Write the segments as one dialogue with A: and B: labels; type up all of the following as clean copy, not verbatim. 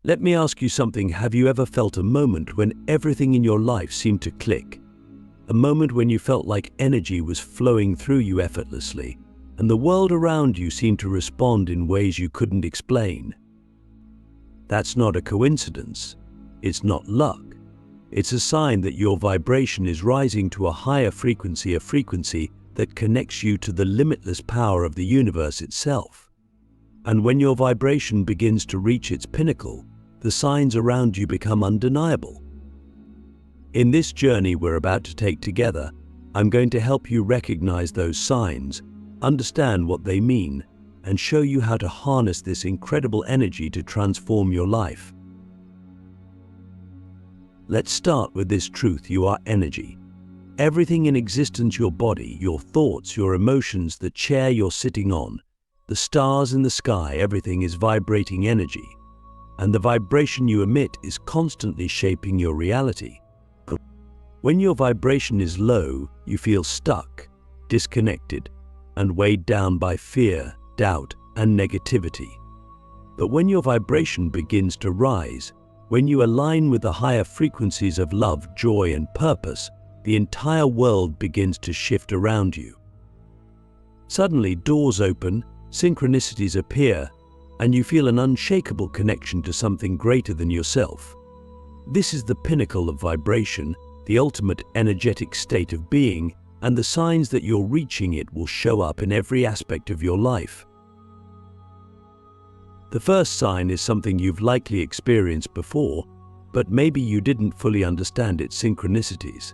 A: Let me ask you something. Have you ever felt a moment when everything in your life seemed to click? A moment when you felt like energy was flowing through you effortlessly, and the world around you seemed to respond in ways you couldn't explain. That's not a coincidence. It's not luck. It's a sign that your vibration is rising to a higher frequency, a frequency that connects you to the limitless power of the universe itself. And when your vibration begins to reach its pinnacle, the signs around you become undeniable. In this journey we're about to take together, I'm going to help you recognize those signs, understand what they mean, and show you how to harness this incredible energy to transform your life. Let's start with this truth: you are energy. Everything in existence, your body, your thoughts, your emotions, the chair you're sitting on, the stars in the sky, everything is vibrating energy. And the vibration you emit is constantly shaping your reality. When your vibration is low, you feel stuck, disconnected, and weighed down by fear, doubt, and negativity. But when your vibration begins to rise, when you align with the higher frequencies of love, joy, and purpose, the entire world begins to shift around you. Suddenly, doors open, synchronicities appear, and you feel an unshakable connection to something greater than yourself. This is the pinnacle of vibration, the ultimate energetic state of being, and the signs that you're reaching it will show up in every aspect of your life. The first sign is something you've likely experienced before, but maybe you didn't fully understand its synchronicities.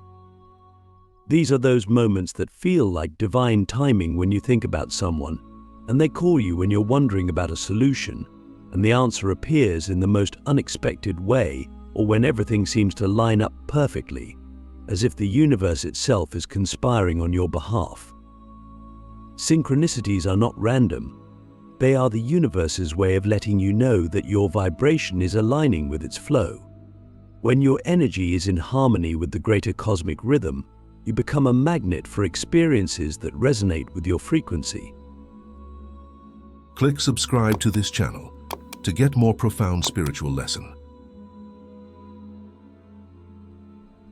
A: These are those moments that feel like divine timing when you think about someone, and they call you when you're wondering about a solution, and the answer appears in the most unexpected way, or when everything seems to line up perfectly, as if the universe itself is conspiring on your behalf. Synchronicities are not random. They are the universe's way of letting you know that your vibration is aligning with its flow. When your energy is in harmony with the greater cosmic rhythm, you become a magnet for experiences that resonate with your frequency.
B: Click subscribe to this channel to get more profound spiritual lesson.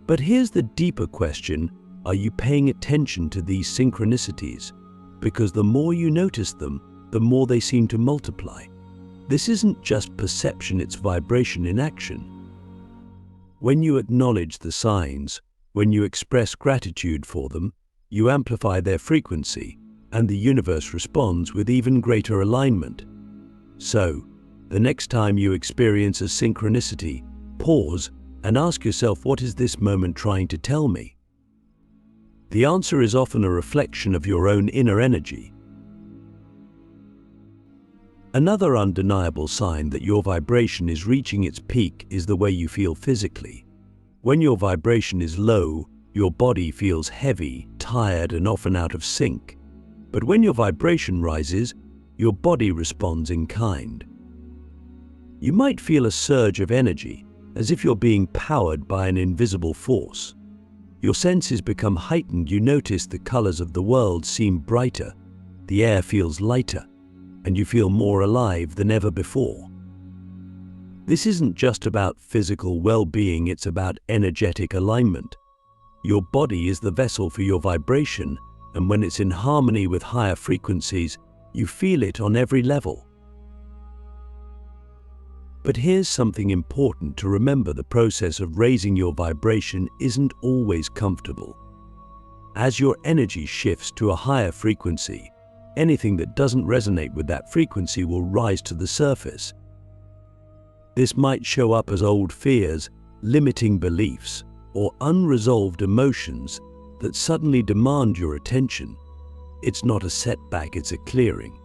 A: But here's the deeper question: are you paying attention to these synchronicities? Because the more you notice them, the more they seem to multiply. This isn't just perception, it's vibration in action. When you acknowledge the signs, when you express gratitude for them, you amplify their frequency, and the universe responds with even greater alignment. So, the next time you experience a synchronicity, pause and ask yourself, what is this moment trying to tell me? The answer is often a reflection of your own inner energy. Another undeniable sign that your vibration is reaching its peak is the way you feel physically. When your vibration is low, your body feels heavy, tired, and often out of sync. But when your vibration rises, your body responds in kind. You might feel a surge of energy, as if you're being powered by an invisible force. Your senses become heightened. You notice the colors of the world seem brighter, the air feels lighter, and you feel more alive than ever before. This isn't just about physical well-being, it's about energetic alignment. Your body is the vessel for your vibration, and when it's in harmony with higher frequencies, you feel it on every level. But here's something important to remember: the process of raising your vibration isn't always comfortable. As your energy shifts to a higher frequency, anything that doesn't resonate with that frequency will rise to the surface. This might show up as old fears, limiting beliefs, or unresolved emotions that suddenly demand your attention. It's not a setback, it's a clearing.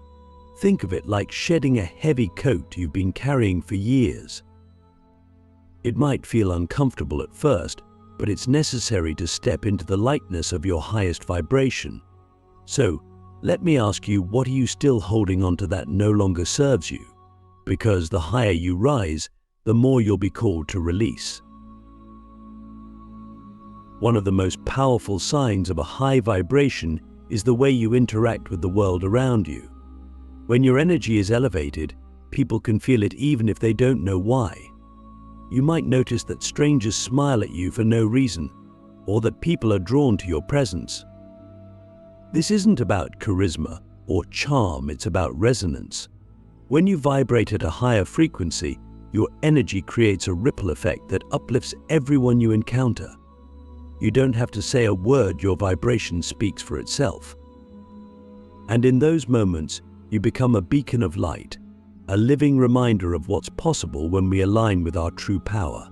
A: Think of it like shedding a heavy coat you've been carrying for years. It might feel uncomfortable at first, but it's necessary to step into the lightness of your highest vibration. So, let me ask you, what are you still holding on to that no longer serves you? Because the higher you rise, the more you'll be called to release. One of the most powerful signs of a high vibration is the way you interact with the world around you. When your energy is elevated, People can feel it even if they don't know why. You might notice that strangers smile at you for no reason, or that people are drawn to your presence. This isn't about charisma or charm, it's about resonance. When you vibrate at a higher frequency, your energy creates a ripple effect that uplifts everyone you encounter. You don't have to say a word, your vibration speaks for itself. And in those moments, you become a beacon of light, a living reminder of what's possible when we align with our true power.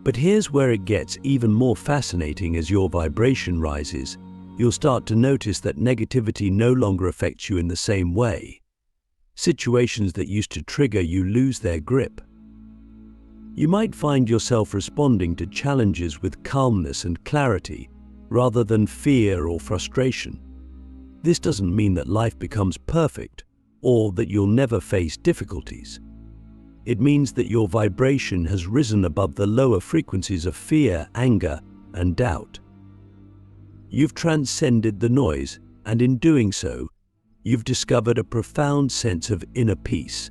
A: But here's where it gets even more fascinating. As your vibration rises, you'll start to notice that negativity no longer affects you in the same way. Situations that used to trigger you lose their grip. You might find yourself responding to challenges with calmness and clarity, rather than fear or frustration. This doesn't mean that life becomes perfect, or that you'll never face difficulties. It means that your vibration has risen above the lower frequencies of fear, anger, and doubt. You've transcended the noise, and in doing so, you've discovered a profound sense of inner peace.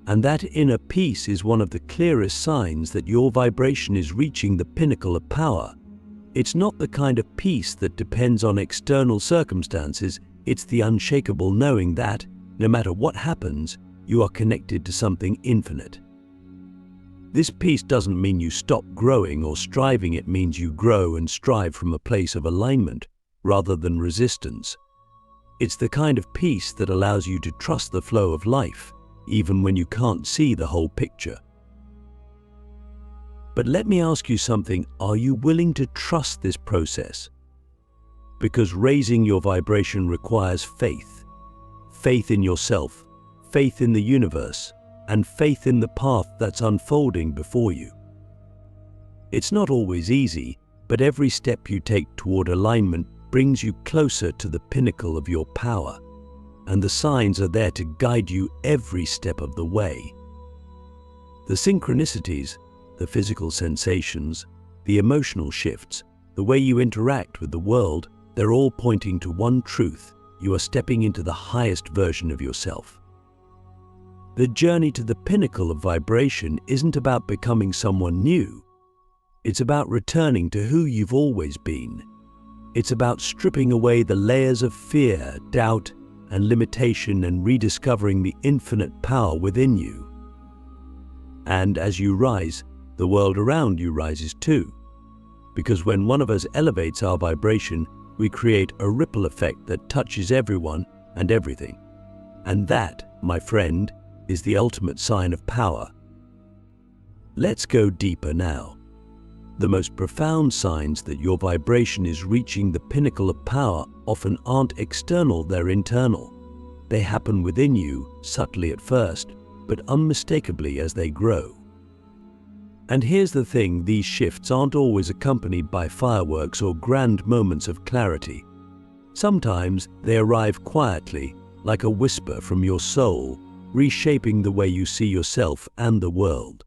A: And that inner peace is one of the clearest signs that your vibration is reaching the pinnacle of power. It's not the kind of peace that depends on external circumstances, it's the unshakable knowing that, no matter what happens, you are connected to something infinite. This peace doesn't mean you stop growing or striving, it means you grow and strive from a place of alignment rather than resistance. It's the kind of peace that allows you to trust the flow of life, even when you can't see the whole picture. But let me ask you something, are you willing to trust this process? Because raising your vibration requires faith. Faith in yourself, faith in the universe, and faith in the path that's unfolding before you. It's not always easy, but every step you take toward alignment brings you closer to the pinnacle of your power, and the signs are there to guide you every step of the way. The synchronicities, the physical sensations, the emotional shifts, the way you interact with the world, they're all pointing to one truth: you are stepping into the highest version of yourself. The journey to the pinnacle of vibration isn't about becoming someone new. It's about returning to who you've always been. It's about stripping away the layers of fear, doubt, and limitation and rediscovering the infinite power within you. And as you rise, the world around you rises too. Because when one of us elevates our vibration, we create a ripple effect that touches everyone and everything. And that, my friend, is the ultimate sign of power. Let's go deeper now. The most profound signs that your vibration is reaching the pinnacle of power often aren't external, they're internal. They happen within you, subtly at first, but unmistakably as they grow. And here's the thing, these shifts aren't always accompanied by fireworks or grand moments of clarity. Sometimes they arrive quietly, like a whisper from your soul, reshaping the way you see yourself and the world.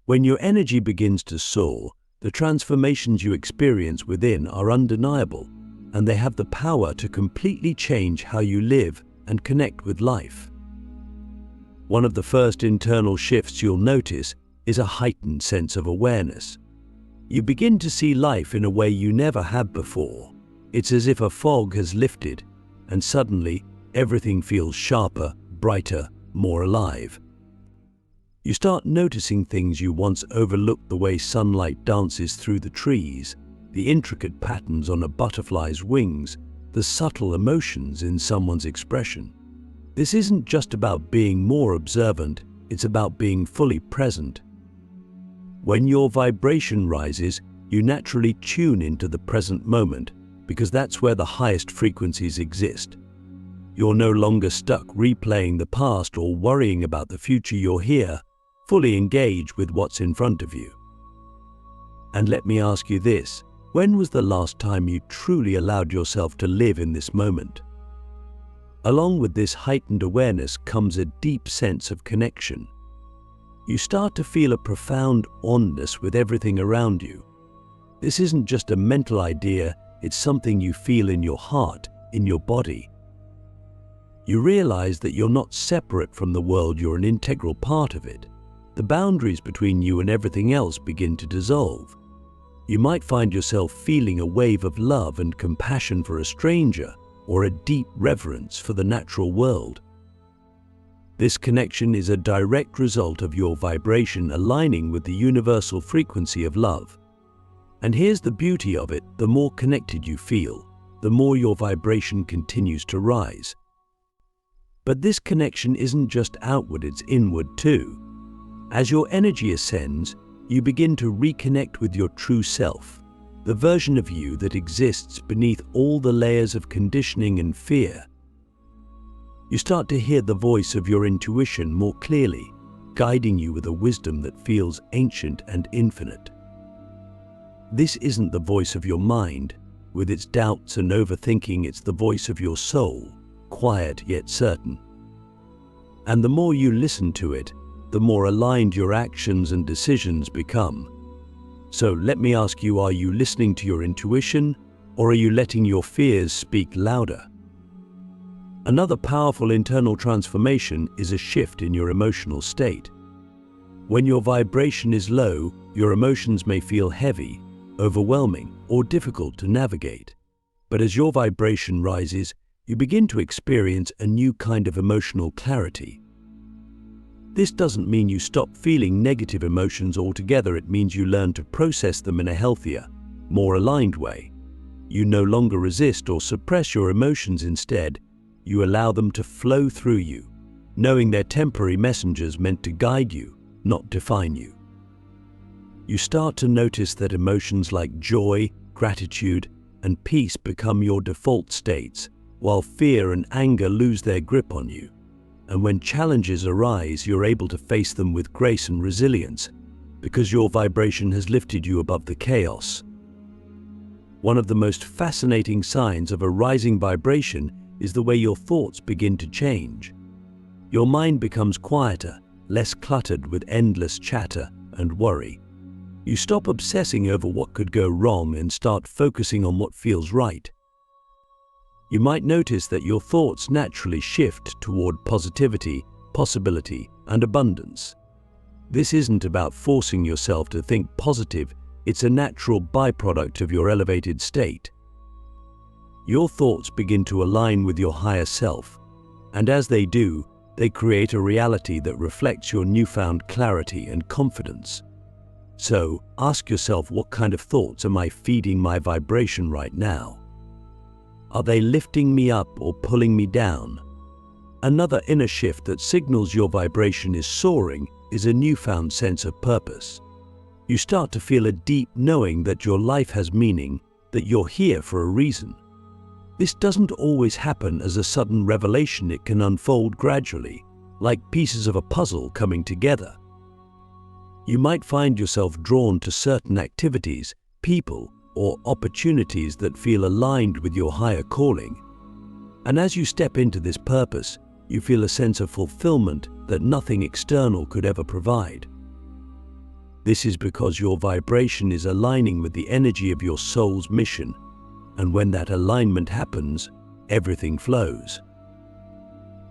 A: When your energy begins to soar, the transformations you experience within are undeniable, and they have the power to completely change how you live and connect with life. One of the first internal shifts you'll notice is a heightened sense of awareness. You begin to see life in a way you never have before. It's as if a fog has lifted, and suddenly everything feels sharper, brighter, more alive. You start noticing things you once overlooked: the way sunlight dances through the trees, the intricate patterns on a butterfly's wings, the subtle emotions in someone's expression. This isn't just about being more observant, it's about being fully present. When your vibration rises, you naturally tune into the present moment, because that's where the highest frequencies exist. You're no longer stuck replaying the past or worrying about the future. You're here, fully engaged with what's in front of you. And let me ask you this, when was the last time you truly allowed yourself to live in this moment? Along with this heightened awareness comes a deep sense of connection. You start to feel a profound oneness with everything around you. This isn't just a mental idea, it's something you feel in your heart, in your body, You realize that you're not separate from the world, you're an integral part of it. The boundaries between you and everything else begin to dissolve. You might find yourself feeling a wave of love and compassion for a stranger, or a deep reverence for the natural world. This connection is a direct result of your vibration aligning with the universal frequency of love. And here's the beauty of it: the more connected you feel, the more your vibration continues to rise. But this connection isn't just outward, it's inward too. As your energy ascends, you begin to reconnect with your true self, the version of you that exists beneath all the layers of conditioning and fear. You start to hear the voice of your intuition more clearly, guiding you with a wisdom that feels ancient and infinite. This isn't the voice of your mind, with its doubts and overthinking. It's the voice of your soul, quiet yet certain. And the more you listen to it, the more aligned your actions and decisions become. So let me ask you, are you listening to your intuition, or are you letting your fears speak louder? Another powerful internal transformation is a shift in your emotional state. When your vibration is low, your emotions may feel heavy, overwhelming, or difficult to navigate. But as your vibration rises, you begin to experience a new kind of emotional clarity. This doesn't mean you stop feeling negative emotions altogether. It means you learn to process them in a healthier, more aligned way. You no longer resist or suppress your emotions. Instead, you allow them to flow through you, knowing they're temporary messengers meant to guide you, not define you. You start to notice that emotions like joy, gratitude, and peace become your default states, while fear and anger lose their grip on you. And when challenges arise, you're able to face them with grace and resilience, because your vibration has lifted you above the chaos. One of the most fascinating signs of a rising vibration is the way your thoughts begin to change. Your mind becomes quieter, less cluttered with endless chatter and worry. You stop obsessing over what could go wrong and start focusing on what feels right. You might notice that your thoughts naturally shift toward positivity, possibility, and abundance. This isn't about forcing yourself to think positive, it's a natural byproduct of your elevated state. Your thoughts begin to align with your higher self, and as they do, they create a reality that reflects your newfound clarity and confidence. So, ask yourself, what kind of thoughts am I feeding my vibration right now? Are they lifting me up or pulling me down? Another inner shift that signals your vibration is soaring is a newfound sense of purpose. You start to feel a deep knowing that your life has meaning, that you're here for a reason. This doesn't always happen as a sudden revelation. It can unfold gradually, like pieces of a puzzle coming together. You might find yourself drawn to certain activities, people, or opportunities that feel aligned with your higher calling. And as you step into this purpose, you feel a sense of fulfillment that nothing external could ever provide. This is because your vibration is aligning with the energy of your soul's mission, and when that alignment happens, everything flows.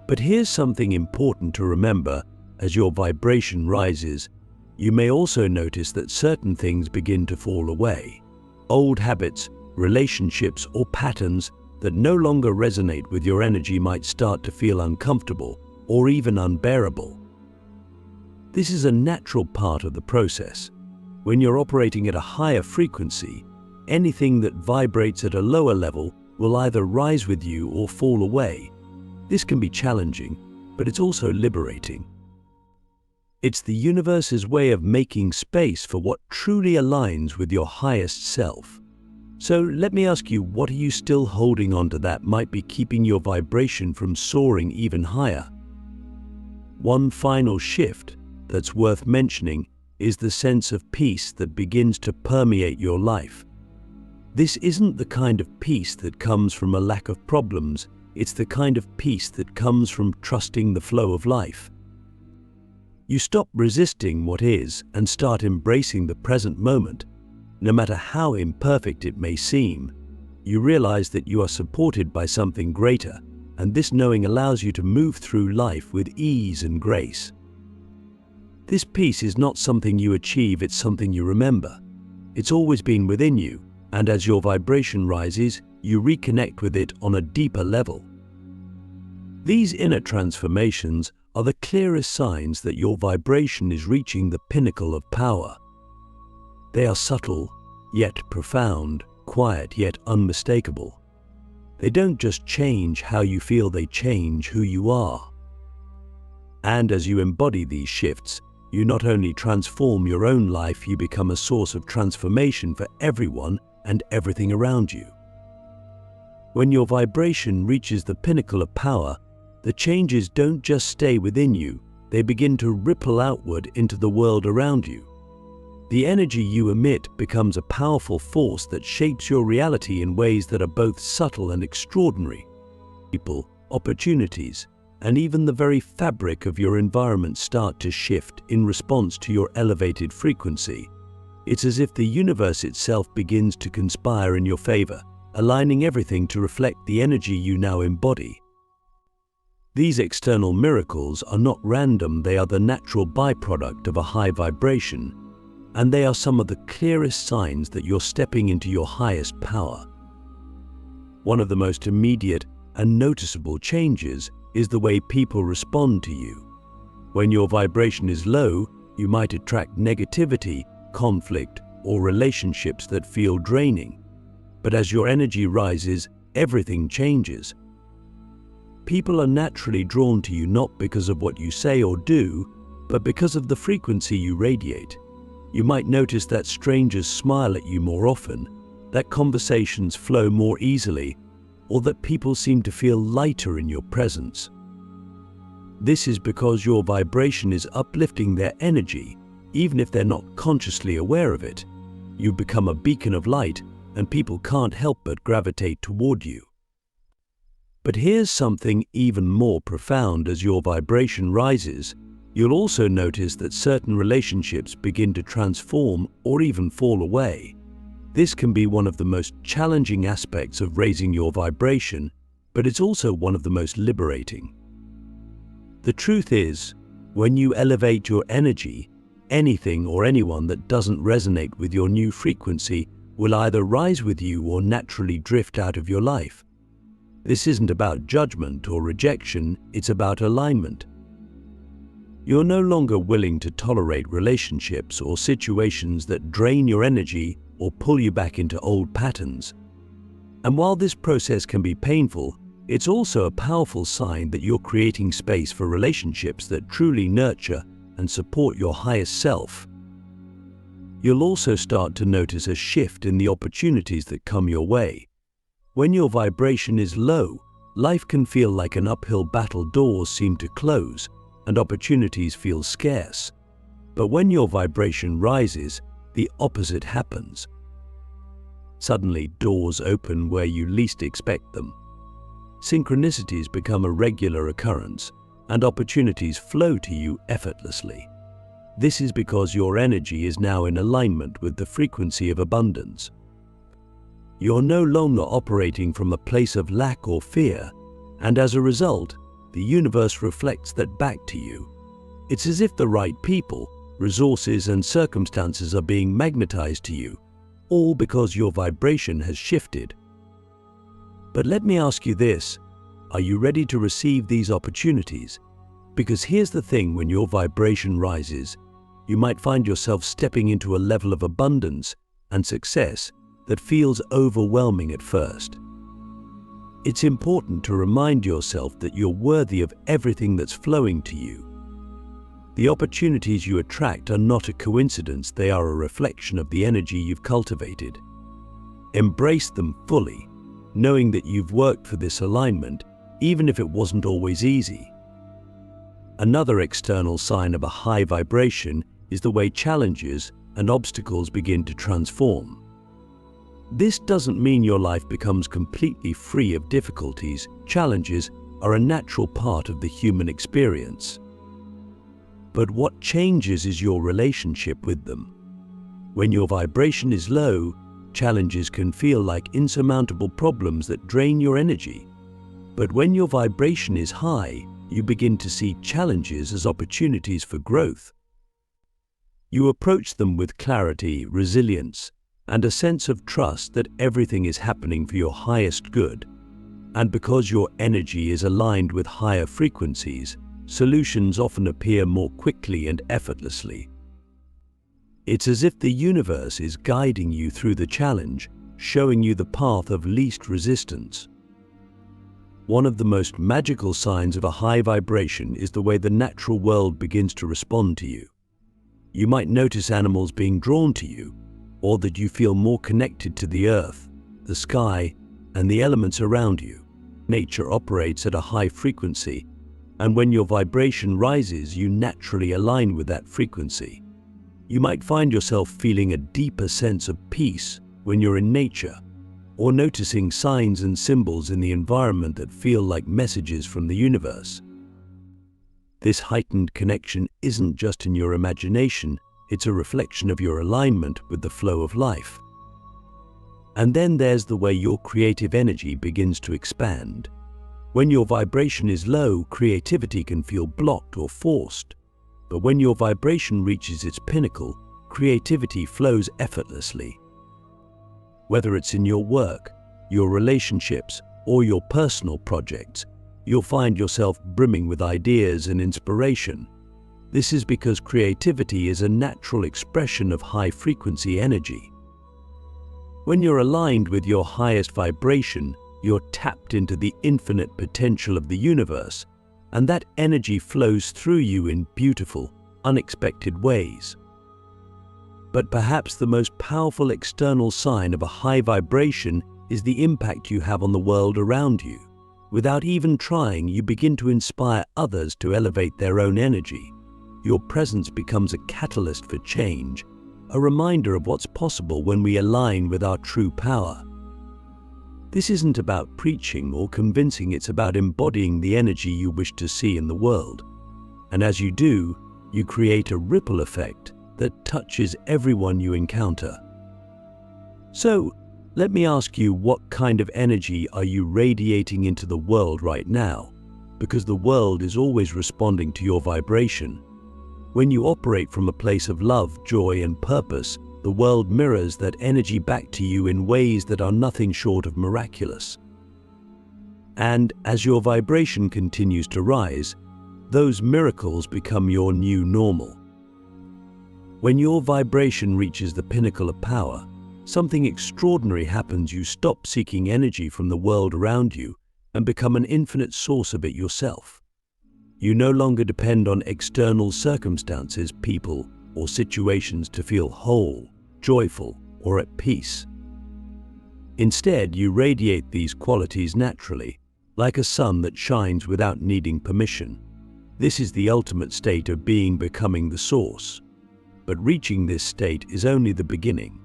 A: But here's something important to remember: as your vibration rises, you may also notice that certain things begin to fall away. Old habits, relationships, or patterns that no longer resonate with your energy might start to feel uncomfortable or even unbearable. This is a natural part of the process. When you're operating at a higher frequency, anything that vibrates at a lower level will either rise with you or fall away. This can be challenging, but it's also liberating. It's the universe's way of making space for what truly aligns with your highest self. So let me ask you, what are you still holding on to that might be keeping your vibration from soaring even higher? One final shift that's worth mentioning is the sense of peace that begins to permeate your life. This isn't the kind of peace that comes from a lack of problems. It's the kind of peace that comes from trusting the flow of life. You stop resisting what is and start embracing the present moment. No matter how imperfect it may seem, you realize that you are supported by something greater, and this knowing allows you to move through life with ease and grace. This peace is not something you achieve, it's something you remember. It's always been within you, and as your vibration rises, you reconnect with it on a deeper level. These inner transformations are the clearest signs that your vibration is reaching the pinnacle of power. They are subtle, yet profound, quiet, yet unmistakable. They don't just change how you feel, they change who you are. And as you embody these shifts, you not only transform your own life, you become a source of transformation for everyone and everything around you. When your vibration reaches the pinnacle of power, the changes don't just stay within you, they begin to ripple outward into the world around you. The energy you emit becomes a powerful force that shapes your reality in ways that are both subtle and extraordinary. People, opportunities, and even the very fabric of your environment start to shift in response to your elevated frequency. It's as if the universe itself begins to conspire in your favor, aligning everything to reflect the energy you now embody. These external miracles are not random, they are the natural byproduct of a high vibration, and they are some of the clearest signs that you're stepping into your highest power. One of the most immediate and noticeable changes is the way people respond to you. When your vibration is low, you might attract negativity, conflict, or relationships that feel draining. But as your energy rises, everything changes. People are naturally drawn to you not because of what you say or do, but because of the frequency you radiate. You might notice that strangers smile at you more often, that conversations flow more easily, or that people seem to feel lighter in your presence. This is because your vibration is uplifting their energy, even if they're not consciously aware of it. You become a beacon of light, and people can't help but gravitate toward you. But here's something even more profound. As your vibration rises, you'll also notice that certain relationships begin to transform or even fall away. This can be one of the most challenging aspects of raising your vibration, but it's also one of the most liberating. The truth is, when you elevate your energy, anything or anyone that doesn't resonate with your new frequency will either rise with you or naturally drift out of your life. This isn't about judgment or rejection, it's about alignment. You're no longer willing to tolerate relationships or situations that drain your energy or pull you back into old patterns. And while this process can be painful, it's also a powerful sign that you're creating space for relationships that truly nurture and support your highest self. You'll also start to notice a shift in the opportunities that come your way. When your vibration is low, life can feel like an uphill battle. Doors seem to close, and opportunities feel scarce. But when your vibration rises, the opposite happens. Suddenly, doors open where you least expect them. Synchronicities become a regular occurrence, and opportunities flow to you effortlessly. This is because your energy is now in alignment with the frequency of abundance. You're no longer operating from a place of lack or fear, and as a result, the universe reflects that back to you. It's as if the right people, resources, and circumstances are being magnetized to you, all because your vibration has shifted. But let me ask you this, are you ready to receive these opportunities? Because here's the thing, when your vibration rises, you might find yourself stepping into a level of abundance and success that feels overwhelming at first. It's important to remind yourself that you're worthy of everything that's flowing to you. The opportunities you attract are not a coincidence, they are a reflection of the energy you've cultivated. Embrace them fully, knowing that you've worked for this alignment, even if it wasn't always easy. Another external sign of a high vibration is the way challenges and obstacles begin to transform. This doesn't mean your life becomes completely free of difficulties. Challenges are a natural part of the human experience. But what changes is your relationship with them. When your vibration is low, challenges can feel like insurmountable problems that drain your energy. But when your vibration is high, you begin to see challenges as opportunities for growth. You approach them with clarity, resilience, and a sense of trust that everything is happening for your highest good. And because your energy is aligned with higher frequencies, solutions often appear more quickly and effortlessly. It's as if the universe is guiding you through the challenge, showing you the path of least resistance. One of the most magical signs of a high vibration is the way the natural world begins to respond to you. You might notice animals being drawn to you, or that you feel more connected to the earth, the sky, and the elements around you. Nature operates at a high frequency, and when your vibration rises, you naturally align with that frequency. You might find yourself feeling a deeper sense of peace when you're in nature, or noticing signs and symbols in the environment that feel like messages from the universe. This heightened connection isn't just in your imagination, it's a reflection of your alignment with the flow of life. And then there's the way your creative energy begins to expand. When your vibration is low, creativity can feel blocked or forced. But when your vibration reaches its pinnacle, creativity flows effortlessly. Whether it's in your work, your relationships, or your personal projects, you'll find yourself brimming with ideas and inspiration. This is because creativity is a natural expression of high-frequency energy. When you're aligned with your highest vibration, you're tapped into the infinite potential of the universe, and that energy flows through you in beautiful, unexpected ways. But perhaps the most powerful external sign of a high vibration is the impact you have on the world around you. Without even trying, you begin to inspire others to elevate their own energy. Your presence becomes a catalyst for change, a reminder of what's possible when we align with our true power. This isn't about preaching or convincing, it's about embodying the energy you wish to see in the world. And as you do, you create a ripple effect that touches everyone you encounter. So, let me ask you, what kind of energy are you radiating into the world right now? Because the world is always responding to your vibration. When you operate from a place of love, joy, and purpose, the world mirrors that energy back to you in ways that are nothing short of miraculous. And as your vibration continues to rise, those miracles become your new normal. When your vibration reaches the pinnacle of power, something extraordinary happens. You stop seeking energy from the world around you and become an infinite source of it yourself. You no longer depend on external circumstances, people, or situations to feel whole, joyful, or at peace. Instead, you radiate these qualities naturally, like a sun that shines without needing permission. This is the ultimate state of being, becoming the source. But reaching this state is only the beginning.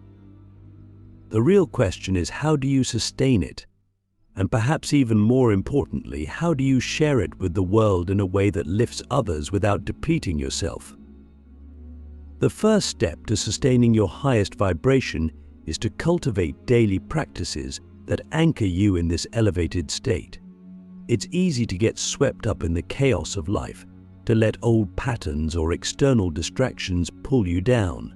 A: The real question is, how do you sustain it? And perhaps even more importantly, how do you share it with the world in a way that lifts others without depleting yourself? The first step to sustaining your highest vibration is to cultivate daily practices that anchor you in this elevated state. It's easy to get swept up in the chaos of life, to let old patterns or external distractions pull you down.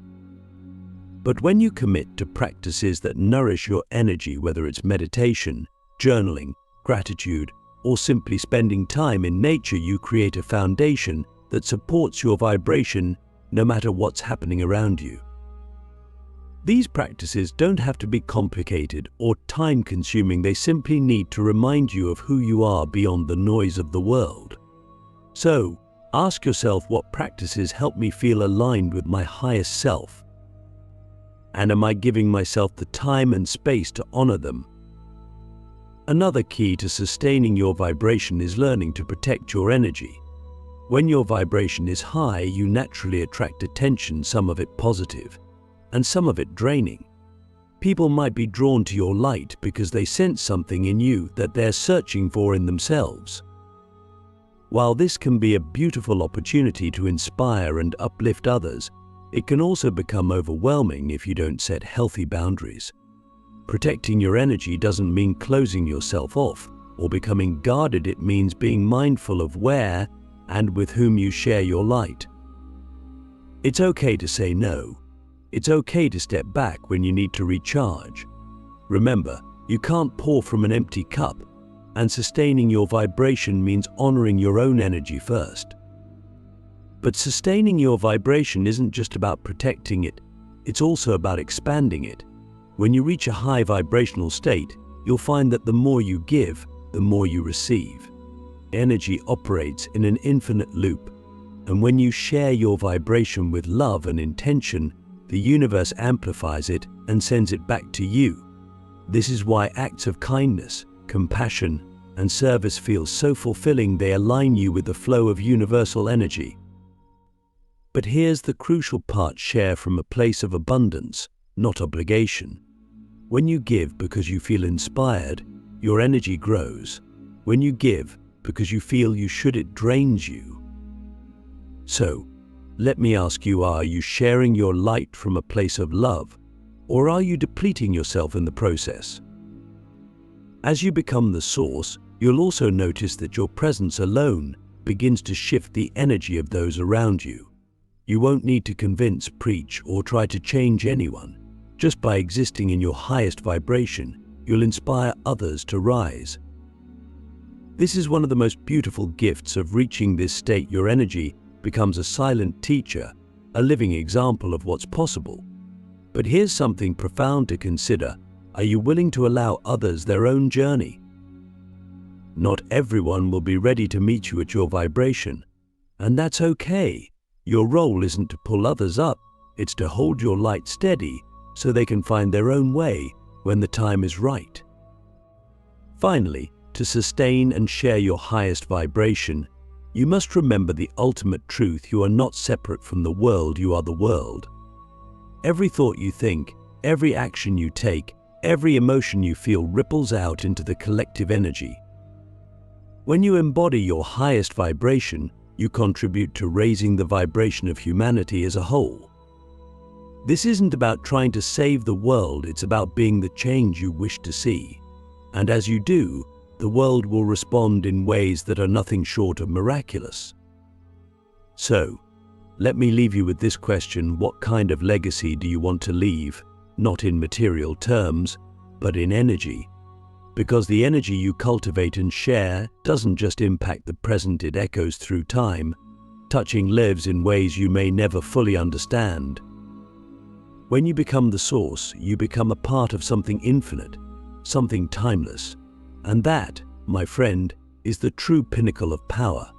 A: But when you commit to practices that nourish your energy, whether it's meditation, journaling, gratitude, or simply spending time in nature, you create a foundation that supports your vibration no matter what's happening around you. These practices don't have to be complicated or time-consuming. They simply need to remind you of who you are beyond the noise of the world. So, ask yourself, what practices help me feel aligned with my highest self? And am I giving myself the time and space to honor them? Another key to sustaining your vibration is learning to protect your energy. When your vibration is high, you naturally attract attention, some of it positive, and some of it draining. People might be drawn to your light because they sense something in you that they're searching for in themselves. While this can be a beautiful opportunity to inspire and uplift others, it can also become overwhelming if you don't set healthy boundaries. Protecting your energy doesn't mean closing yourself off or becoming guarded. It means being mindful of where and with whom you share your light. It's okay to say no. It's okay to step back when you need to recharge. Remember, you can't pour from an empty cup, and sustaining your vibration means honoring your own energy first. But sustaining your vibration isn't just about protecting it, it's also about expanding it. When you reach a high vibrational state, you'll find that the more you give, the more you receive. Energy operates in an infinite loop, and when you share your vibration with love and intention, the universe amplifies it and sends it back to you. This is why acts of kindness, compassion, and service feel so fulfilling. They align you with the flow of universal energy. But here's the crucial part: share from a place of abundance, not obligation. When you give because you feel inspired, your energy grows. When you give because you feel you should, it drains you. So, let me ask you, are you sharing your light from a place of love, or are you depleting yourself in the process? As you become the source, you'll also notice that your presence alone begins to shift the energy of those around you. You won't need to convince, preach, or try to change anyone. Just by existing in your highest vibration, you'll inspire others to rise. This is one of the most beautiful gifts of reaching this state. Your energy becomes a silent teacher, a living example of what's possible. But here's something profound to consider. Are you willing to allow others their own journey? Not everyone will be ready to meet you at your vibration, and that's okay. Your role isn't to pull others up, it's to hold your light steady so they can find their own way when the time is right. Finally, to sustain and share your highest vibration, you must remember the ultimate truth: you are not separate from the world, you are the world. Every thought you think, every action you take, every emotion you feel ripples out into the collective energy. When you embody your highest vibration, you contribute to raising the vibration of humanity as a whole. This isn't about trying to save the world, it's about being the change you wish to see. And as you do, the world will respond in ways that are nothing short of miraculous. So, let me leave you with this question: what kind of legacy do you want to leave? Not in material terms, but in energy. Because the energy you cultivate and share doesn't just impact the present, it echoes through time, touching lives in ways you may never fully understand. When you become the source, you become a part of something infinite, something timeless. And that, my friend, is the true pinnacle of power.